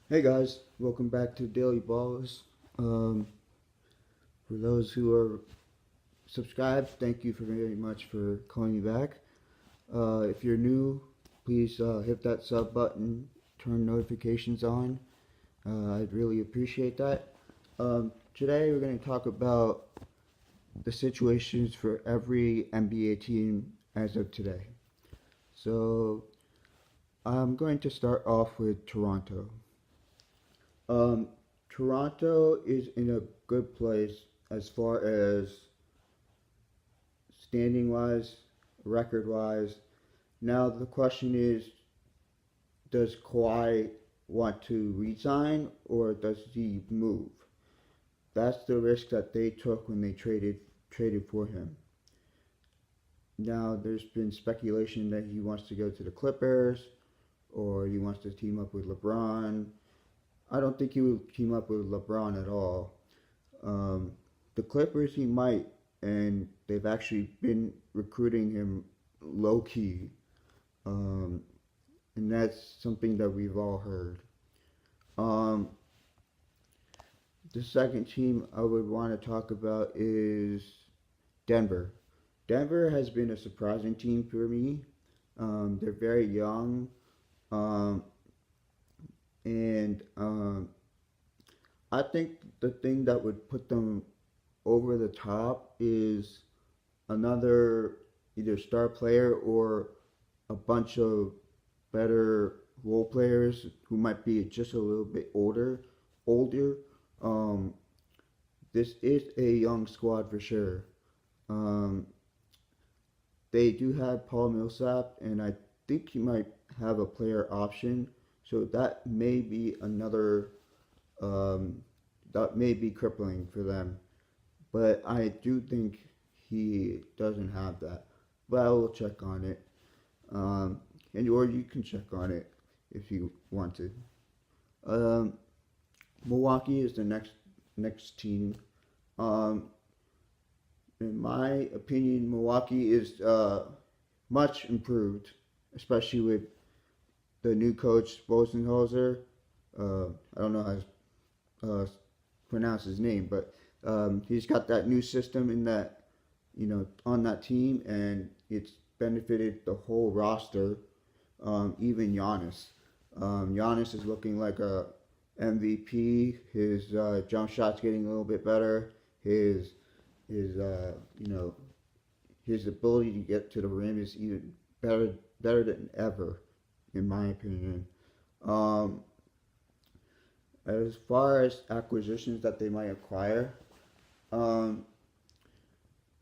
Hey guys, welcome back to Daily Balls. Um, for those who are subscribed, thank you very much for calling me back. If you're new, please hit that sub button, turn notifications on. I'd really appreciate that. Today we're going to talk about the situations for every NBA team as of today. So I'm going to start off with Toronto. Um, Toronto is in a good place as far as standing wise, record wise. Now the question is, does Kawhi want to resign or does he move? That's the risk that they took when they traded for him. Now there's been speculation that he wants to go to the Clippers or he wants to team up with LeBron. I don't think he would team up with LeBron at all. Um, the Clippers, he might, and they've actually been recruiting him low key, um, and that's something that we've all heard. Um, the second team I would want to talk about is Denver. Denver has been a surprising team for me. They're very young, um, and I think the thing that would put them over the top is another either star player or a bunch of better role players who might be just a little bit older. Um, this is a young squad for sure. Um, they do have Paul Millsap, and I think he might have a player option, so that may be another um, that may be crippling for them. But I do think he doesn't have that. But I will check on it. Um, and or you can check on it if you want to. Um, Milwaukee is the next team. Um, in my opinion, Milwaukee is much improved, especially with the new coach Bosenholzer. I don't know how to pronounce his name, but he's got that new system in that on that team, and it's benefited the whole roster. Even Giannis. Giannis is looking like a MVP. His jump shot's getting a little bit better. His his ability to get to the rim is even better than ever, in my opinion. Um, as far as acquisitions that they might acquire, um,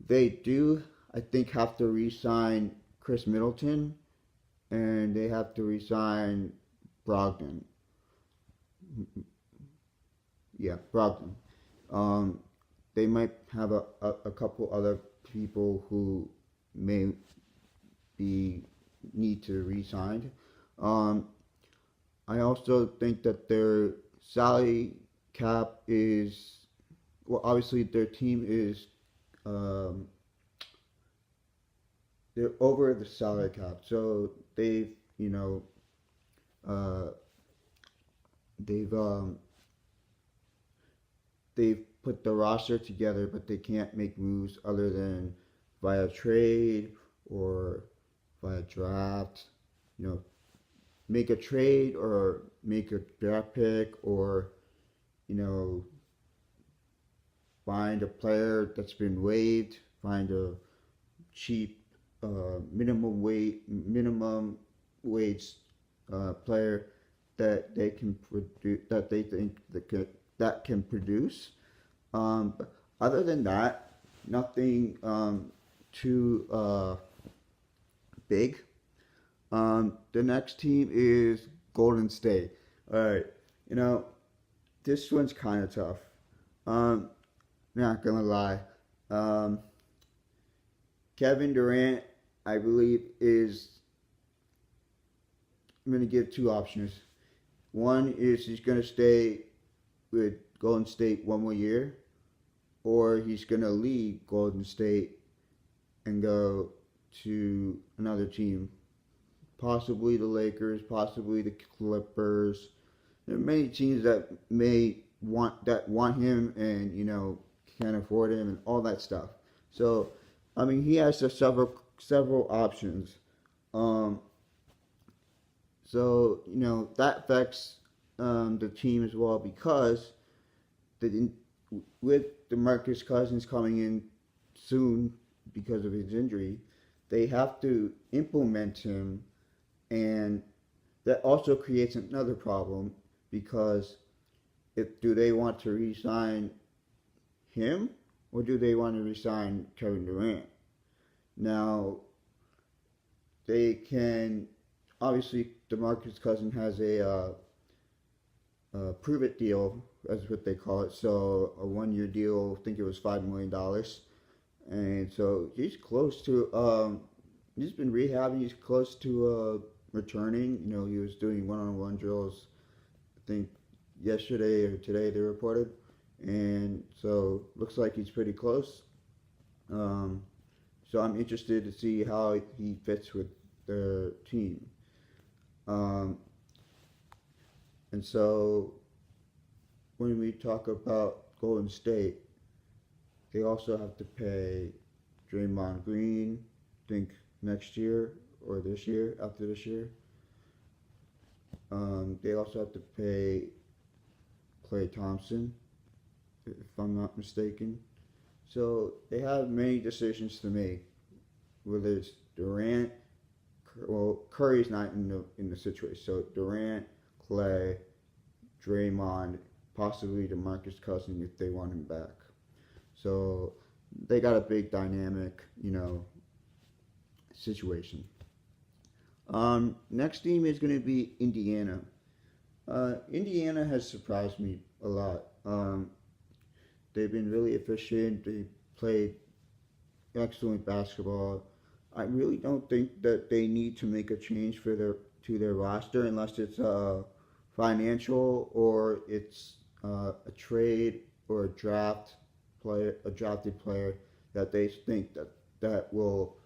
they do, I think, have to re-sign Chris Middleton, and they have to re-sign Brogdon. Yeah, Brogdon. Um, they might have a couple other people who may be need to re-sign. Um, I also think that their salary cap is well. Obviously, their team is um, they're over the salary cap, so you know uh, they've um, they've put the roster together, but they can't make moves other than via trade or via draft. You know, make a trade or make a draft pick or you know find a player that's been waived, find a cheap minimum wage player that they can produce that they think that can produce. But other than that, nothing too big. The next team is Golden State. All right, you know this one's kind of tough. Um, Not gonna lie. Um, Kevin Durant, I believe, is. I'm gonna give two options. One is he's gonna stay with Golden State one more year, or he's gonna leave Golden State and go to another team, possibly the Lakers, possibly the Clippers. there are many teams that want him, and can't afford him and all that stuff. So, I mean, he has several options. Um, so that affects the team as well because the, with DeMarcus Cousins coming in soon because of his injury, they have to implement him, and that also creates another problem because if do they want to re-sign him or do they want to re-sign Kevin Durant? Now they can obviously DeMarcus Cousins has prove it deal, that's what they call it. So a 1 year deal, I think it was $5 million, and so he's close to. He's been rehabbing. He's close to returning. He was doing one-on-one drills. I think yesterday or today they reported, and so looks like he's pretty close. Um, so I'm interested to see how he fits with the team. Um, and so when we talk about Golden State, they also have to pay Draymond Green, I think next year or this year, after this year. They also have to pay Klay Thompson, if I'm not mistaken. So they have many decisions to make, whether it's Durant, well, Curry's not in the situation. So Durant, Klay, Draymond, possibly DeMarcus Cousins if they want him back. So they got a big dynamic, situation. Next team is going to be Indiana. Indiana has surprised me a lot. They've been really efficient. They played excellent basketball. I really don't think that they need to make a change to their roster unless it's financial or it's a trade or a drafted player that they think that will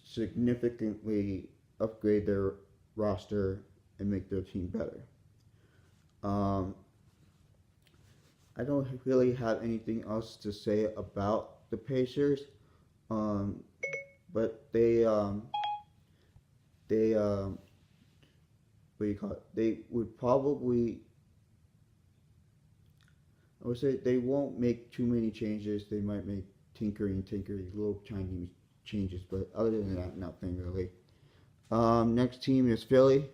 significantly upgrade their roster and make their team better. Um, I don't really have anything else to say about the Pacers, um, but they what do you call it? They would probably, I would say they won't make too many changes. They might make tinkering, little tiny changes, but other than that, nothing really. Next team is Philly.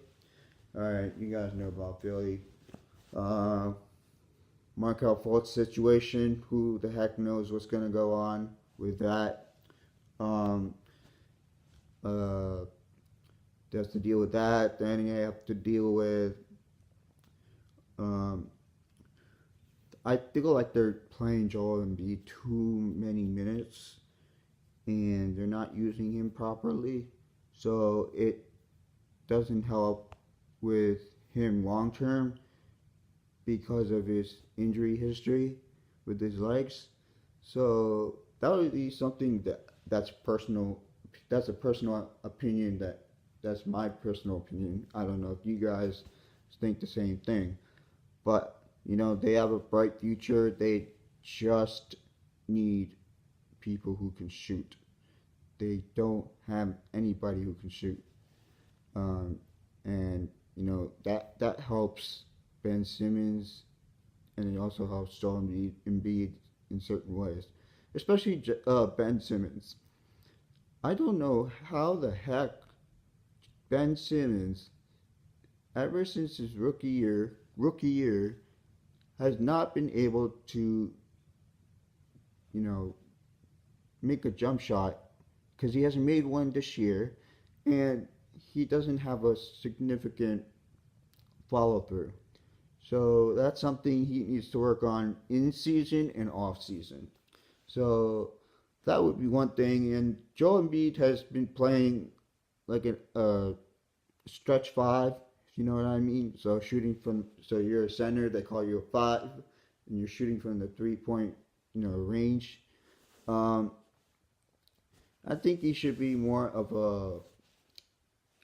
All right, you guys know about Philly. Uh, Markel Fultz situation. Who the heck knows what's going to go on with that? Um, uh, they have to deal with that. Then they have to deal with. Um, I feel like they're playing Joel Embiid too many minutes, and they're not using him properly. So it doesn't help with him long term because of his injury history with his legs. So that would be something that's personal. That's a personal opinion. That's my personal opinion. I don't know if you guys think the same thing, but they have a bright future. They just need people who can shoot. They don't have anybody who can shoot, um, and that helps Ben Simmons, and it also helps Joel Embiid in certain ways, especially Ben Simmons. I don't know how the heck Ben Simmons, ever since his rookie year, has not been able to, you know, make a jump shot because he hasn't made one this year, and he doesn't have a significant follow through. So that's something he needs to work on in season and off season. So that would be one thing. And Joel Embiid has been playing like a stretch five, if you know what I mean. So so you're a center, they call you a five, and you're shooting from the 3 point, range. Um, I think he should be more of a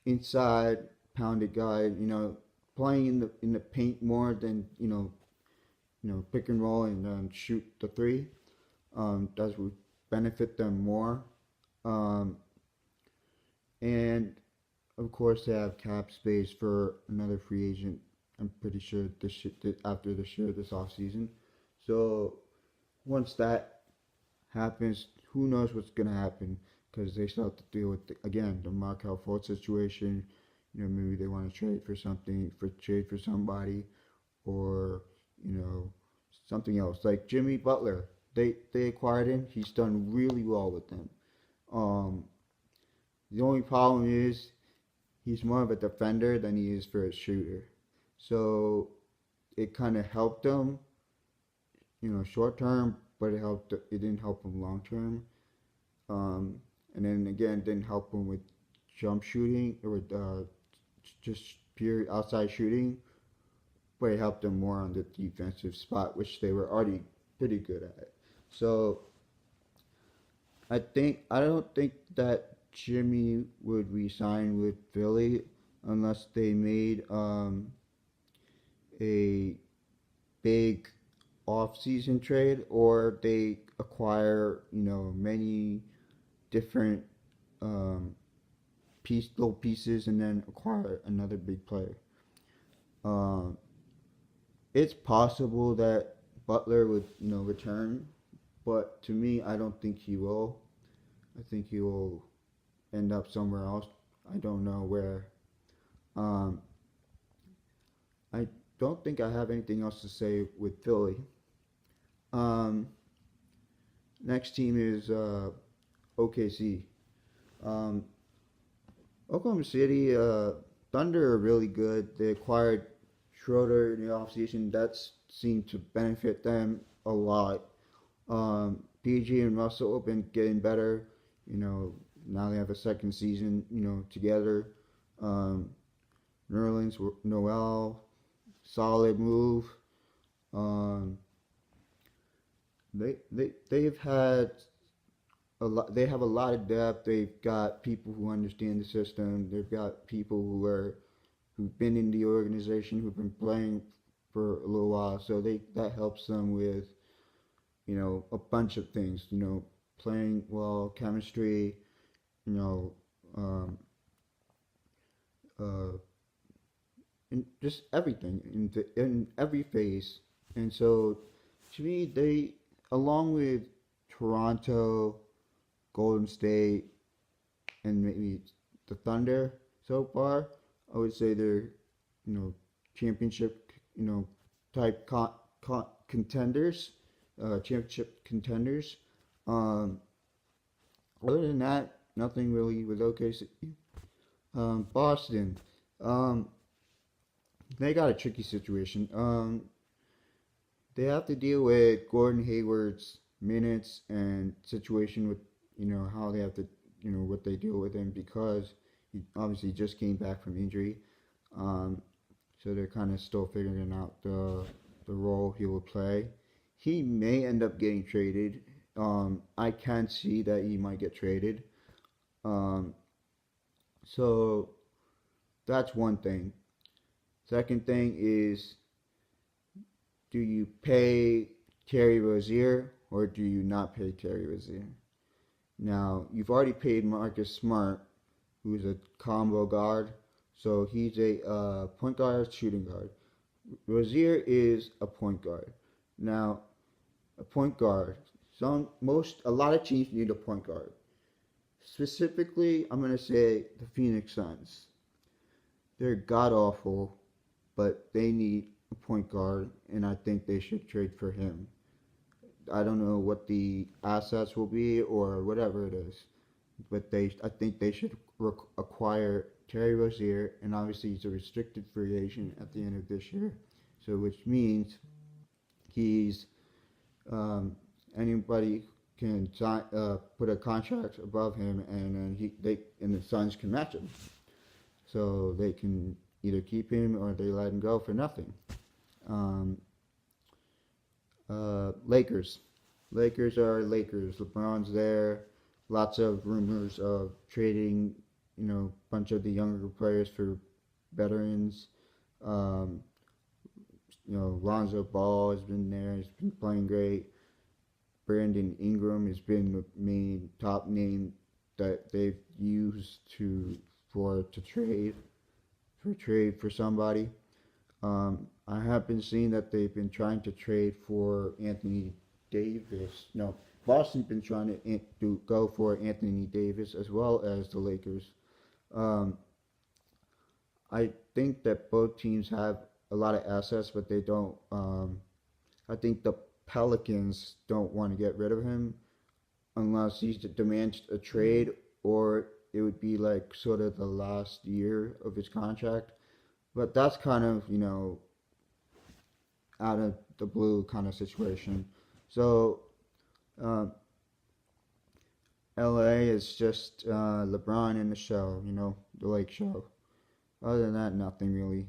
inside pounded guy, playing in the paint more than pick and roll and shoot the three. Does would benefit them more. Um, and of course, they have cap space for another free agent. I'm pretty sure after this year, this off season. So once that happens, who knows what's gonna happen? Because they still have to deal with again the Markel Fultz situation. Maybe they want to trade for somebody, or something else like Jimmy Butler. They acquired him. He's done really well with them. Um, the only problem is he's more of a defender than he is for a shooter. So it kind of helped him, short term, but it didn't help him long term. Um, and then again, it didn't help him with jump shooting or with just pure outside shooting, but it helped them more on the defensive spot, which they were already pretty good at. So I don't think that Jimmy would resign with Philly unless they made a big off-season trade or they acquire many different um, little pieces and then acquire another big player. Um, it's possible that Butler would return, but to me, I don't think he will. I think he will end up somewhere else. I don't know where. Um, I don't think I have anything else to say with Philly. Um, Next team is OKC. Um, Oklahoma City Thunder are really good. They acquired Schroeder in the offseason. That's seemed to benefit them a lot. PG and Russell have been getting better. Now they have a second season, together. Um, Nerlens Noel, solid move. Um, they've had a lot. They have a lot of depth. They've got people who understand the system. They've got people who've been in the organization, who've been playing for a little while. So that helps them with a bunch of things. Playing well, chemistry. You know, um, uh, in just everything in every phase. And so, to me, they along with Toronto, Golden State, and maybe the Thunder so far, I would say they're championship type contenders, championship contenders. Um, Other than that, nothing really with OKC. Boston, um, they got a tricky situation. They have to deal with Gordon Hayward's minutes and situation with how they have to what they deal with him because he obviously just came back from injury. Um, so they're kind of still figuring out the role he will play. He may end up getting traded. I can see that he might get traded. Um, so that's one thing. Second thing is, do you pay Terry Rozier or do you not pay Terry Rozier? Now, you've already paid Marcus Smart, who's a combo guard, so he's a point guard, shooting guard. Rozier is a point guard. Now, a point guard. A lot of teams need a point guard. Specifically, I'm gonna say the Phoenix Suns. They're god awful, but they need a point guard, and I think they should trade for him. I don't know what the assets will be or whatever it is, but I think they should acquire Terry Rozier, and obviously he's a restricted free agent at the end of this year, so which means he's anybody can put a contract above him, and then the Suns can match him, so they can either keep him or they let him go for nothing. Um, Lakers. Lakers are Lakers. LeBron's there. Lots of rumors of trading, a bunch of the younger players for veterans. Um, Lonzo Ball has been there. He's been playing great. Brandon Ingram has been the main top name that they've used to trade for somebody. I have been seeing that they've been trying to trade for Anthony Davis. No, Boston's been trying to go for Anthony Davis as well as the Lakers. Um, I think that both teams have a lot of assets, but they don't. I think the Pelicans don't want to get rid of him unless he demands a trade, or it would be like sort of the last year of his contract. But that's kind of out of the blue kind of situation. So um, LA is just LeBron in the show, the Lake Show. Other than that, nothing really.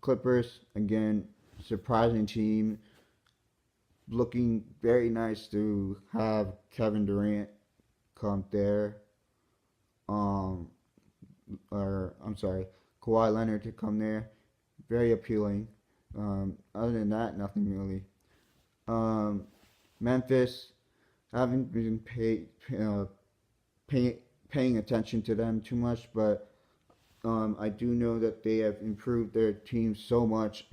Clippers, again, surprising team. Looking very nice to have Kevin Durant come there. Um, or I'm sorry, Kawhi Leonard to come there. Very appealing. Other than that, nothing really. Um, Memphis, I haven't been paying attention to them too much, but I do know that they have improved their team so much,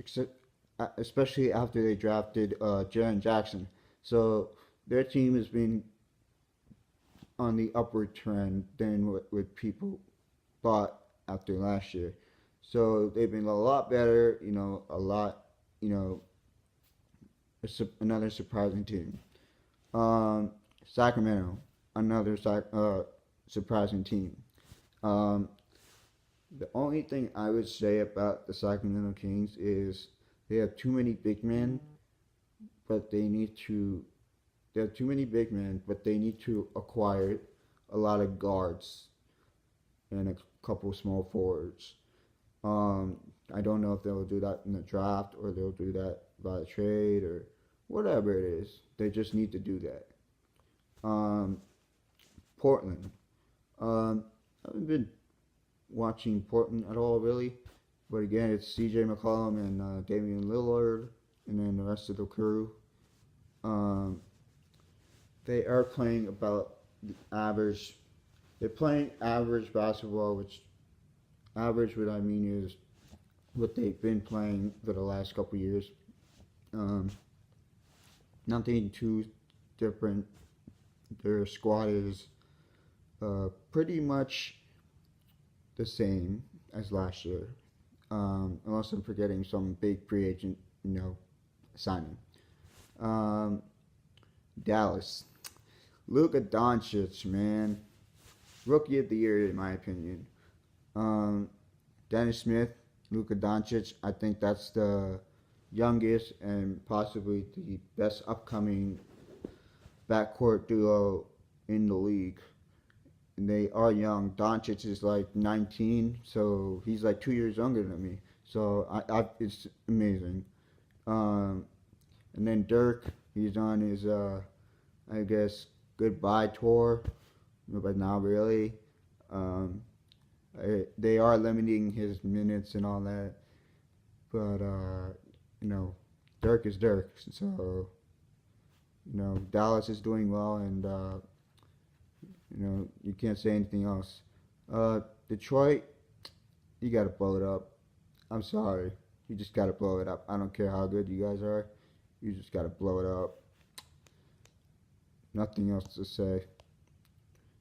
especially after they drafted Jaren Jackson. So their team has been on the upward trend than what people thought after last year. So they've been a lot better, a lot, another surprising team. Sacramento, another surprising team. Um, the only thing I would say about the Sacramento Kings is they have too many big men, but they need to. They have too many big men, but they need to acquire a lot of guards and a couple small forwards. Um, I don't know if they'll do that in the draft or they'll do that by trade or whatever it is. They just need to do that. Um, Portland. I haven't been watching Portland at all really, but again, it's C.J. McCollum and Damian Lillard, and then the rest of the crew. Um, they are playing about the average. They're playing average basketball, which average, what I mean is what they've been playing for the last couple years. Um, Nothing too different. Their squad is pretty much the same as last year, unless I'm forgetting some big free agent, signing. Um, Dallas, Luka Doncic, man, rookie of the year in my opinion. Um, Dennis Smith, Luka Doncic, I think that's the youngest and possibly the best upcoming backcourt duo in the league. And they are young. Doncic is like 19, so he's like 2 years younger than me. So it's amazing. Um, and then Dirk, he's on his, I guess, goodbye tour, but not really. Um, they are limiting his minutes and all that, but Dirk is Dirk. So Dallas is doing well, and you can't say anything else. Detroit, you gotta blow it up. I'm sorry, you just gotta blow it up. I don't care how good you guys are, you just gotta blow it up. Nothing else to say.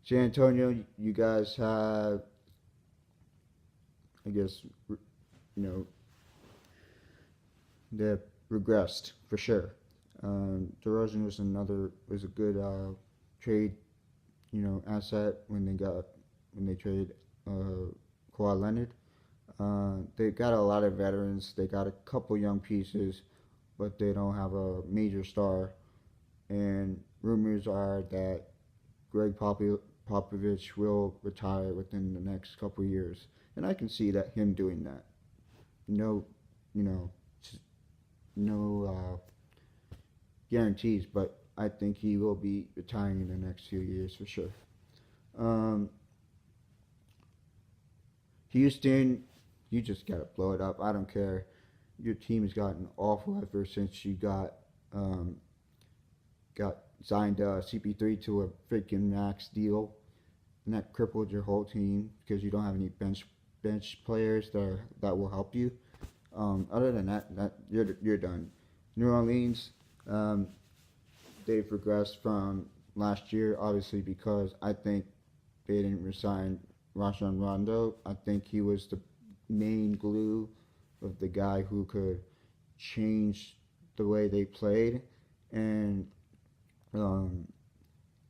San Antonio, you guys have, I guess, they've regressed for sure. DeRozan was a good trade, asset when they traded Kawhi Leonard. They got a lot of veterans. They got a couple young pieces, but they don't have a major star. And rumors are that Greg Popovich will retire within the next couple years, and I can see that him doing that. No, no guarantees, but I think he will be retiring in the next few years for sure. Um, Houston, you just gotta blow it up. I don't care. Your team has gotten awful ever since you um, got signed CP3 to a freaking max deal, and that crippled your whole team because you don't have any bench players that will help you. Other than that you're done. New Orleans, um, they've regressed from last year, obviously because I think they didn't resign Rajon Rondo. I think he was the main glue of the guy who could change the way they played, and um,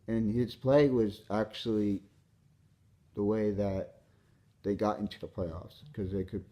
and his play was actually the way that they got into the playoffs because they could